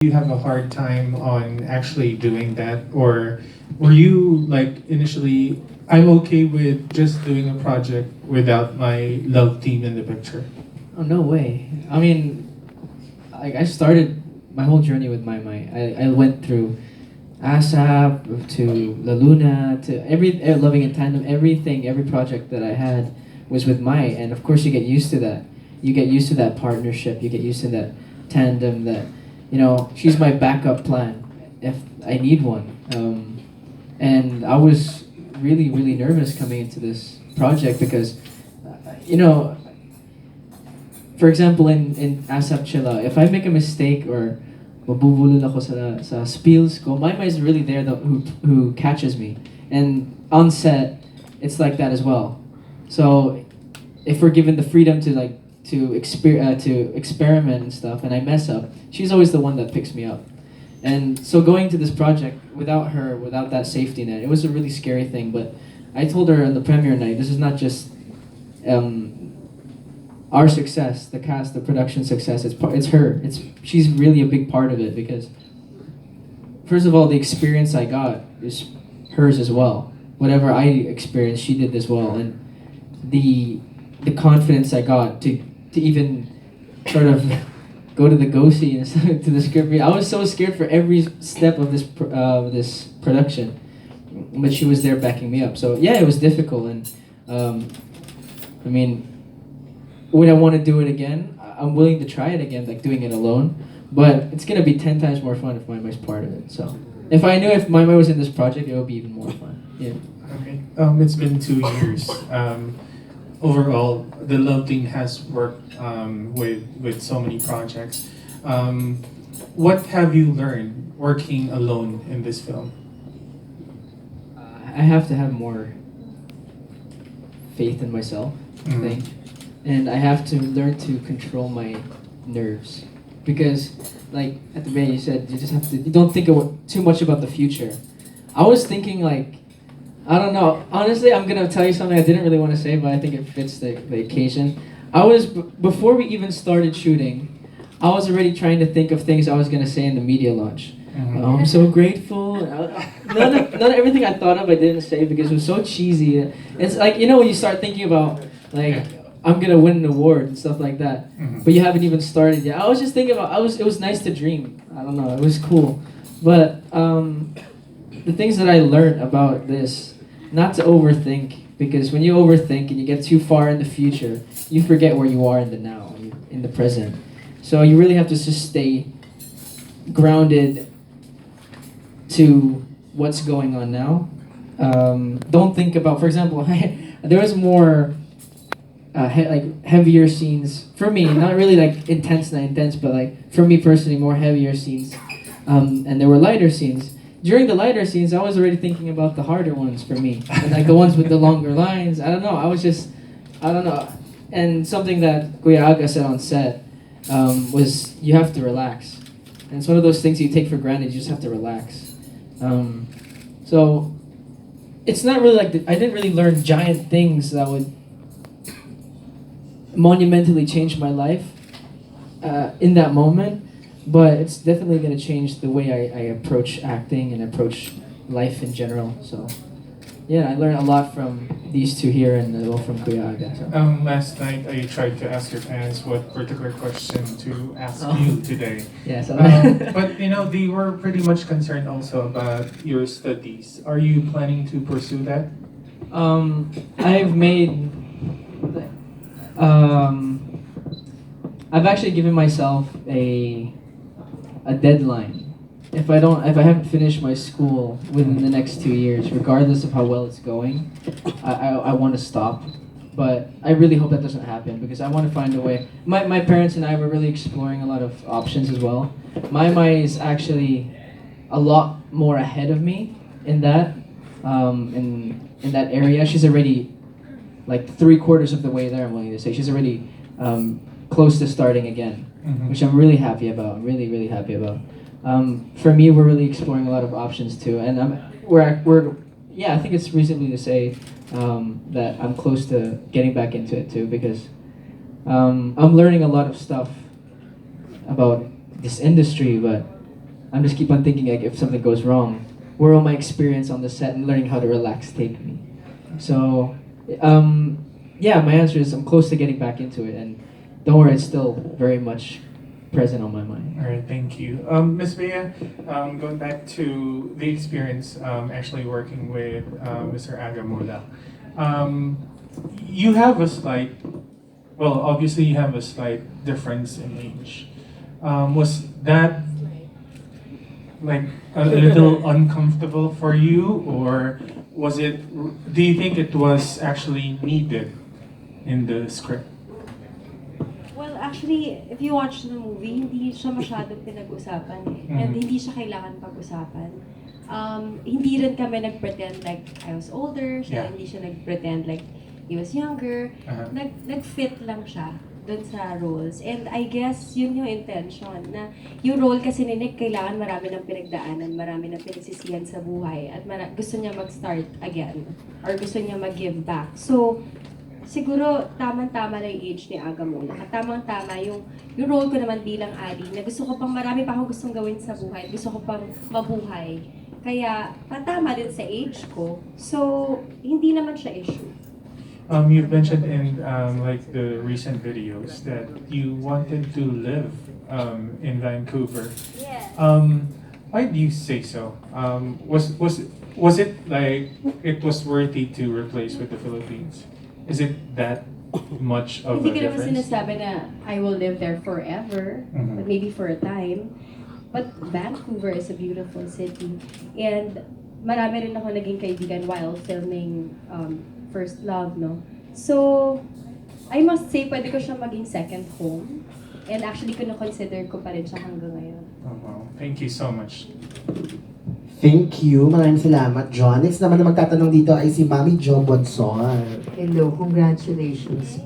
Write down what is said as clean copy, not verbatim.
you have a hard time on actually doing that, or were you like initially, I'm okay with just doing a project without my love team in the picture? Oh, no way. I mean, I started my whole journey with MAYMAY. I went through ASAP to La Luna to Loving in Tandem. Everything, every project that I had was with May, and of course you get used to that. You get used to that partnership. You get used to that tandem. That she's my backup plan if I need one. And I was really, really nervous coming into this project because, for example, in ASAP Chilla, if I make a mistake or mabubulol ako sa spills ko, Maymay is really there who catches me. And on set, it's like that as well. So if we're given the freedom to experiment and stuff, and I mess up, she's always the one that picks me up. And so going to this project without her, without that safety net, it was a really scary thing. But I told her on the premiere night, this is not just our success, the cast, the production success. It's her. She's really a big part of it because, first of all, the experience I got is hers as well. Whatever I experienced, she did as well, and the confidence I got to even sort of go to the go-see and to the script read. I was so scared for every step of this production, but she was there backing me up. So yeah, it was difficult, and I mean, would I want to do it again? I'm willing to try it again, like doing it alone, but it's gonna be 10 times more fun if Maymay's part of it. So if I knew if Maymay was in this project, it would be even more fun. Yeah. Okay. It's been 2 years. Overall, the love team has worked with so many projects. What have you learned working alone in this film? I have to have more faith in myself, I think. And I have to learn to control my nerves. Because, like, at the beginning you said, you don't think too much about the future. I was thinking, like, I don't know. Honestly, I'm gonna tell you something I didn't really want to say, but I think it fits the occasion. Before we even started shooting, I was already trying to think of things I was gonna say in the media launch. I'm so grateful. None of everything I thought of I didn't say because it was so cheesy. It's like, when you start thinking about, like, I'm gonna win an award and stuff like that, but you haven't even started yet. I was just thinking about, it was nice to dream. I don't know, it was cool. But the things that I learned about this, not to overthink, because when you overthink and you get too far in the future, you forget where you are in the now, in the present. So you really have to just stay grounded to what's going on now. Don't think about, for example, there was more heavier scenes for me, not really like intense, but like for me personally, more heavier scenes, and there were lighter scenes. During the lighter scenes, I was already thinking about the harder ones for me, and like the ones with the longer lines. I don't know. I don't know. And something that Kuya Aga said on set was you have to relax, and it's one of those things you take for granted. You just have to relax. So it's not really like I didn't really learn giant things that would monumentally change my life in that moment, but it's definitely going to change the way I approach acting and approach life in general. So yeah, I learned a lot from these two here and as well from Kuya Aga. So. Last night I tried to ask your parents what particular question to ask you today. Yeah, so but they were pretty much concerned also about your studies. Are you planning to pursue that? I've actually given myself a deadline. If I haven't finished my school within the next 2 years, regardless of how well it's going, I want to stop. But I really hope that doesn't happen because I want to find a way. My parents and I were really exploring a lot of options as well. Maymay is actually a lot more ahead of me in that in that area. She's already like 3/4 of the way there. I'm willing to say she's already close to starting again, which I'm really happy about. I'm really, really happy about. For me, we're really exploring a lot of options too, and I think it's reasonably to say that I'm close to getting back into it too because I'm learning a lot of stuff about this industry, but I'm just keep on thinking like if something goes wrong, where will my experience on the set and learning how to relax take me? So, yeah, my answer is I'm close to getting back into it, and don't worry, it's still very much present on my mind. All right, thank you. Ms. Bea, going back to the experience actually working with Mr. Agamula, you have a slight, well, obviously you have a slight difference in age. Was that like a little uncomfortable for you, or was it, do you think it was actually needed in the script? Well, actually, if you watch the movie, hindi siya masyadong pinag-usapan eh. And hindi siya kailangan pag-usapan. Hindi rin kami nag-pretend like I was older, Yeah. hindi siya nag-pretend like he was younger. Uh-huh. Nag-fit lang siya dun sa roles. And I guess yun yung intention, na yung role kasi ni Nick, kailangan marami ng pinagdaanan, marami ng pinagsisihan sa buhay, at gusto niya mag-start again, or gusto niya mag-give back. So, siguro tamang-tama lang yung age ni Agamula. At tamang-tama yung role ko naman bilang Ali, na gusto ko pang marami pa akong gustong gawin sa buhay, gusto ko pang mabuhay. Kaya patama din sa age ko. So, hindi naman siya issue. You've mentioned in like the recent videos that you wanted to live in Vancouver. Yes. Why do you say so? Was it like it was worthy to replace with the Philippines? Is it that much of Hindi a ko naman difference? sinasabi na I will live there forever, but maybe for a time. But Vancouver is a beautiful city. And marami rin ako naging kaibigan while filming First Love, no? So, I must say, pwede ko siya maging second home. And actually, consider ko pa rin siya hanggang ngayon. Oh, wow. Thank you so much. Thank you. Maraming salamat, John. Next naman na magtatanong dito ay si Mami Jo Bonson. Hello, congratulations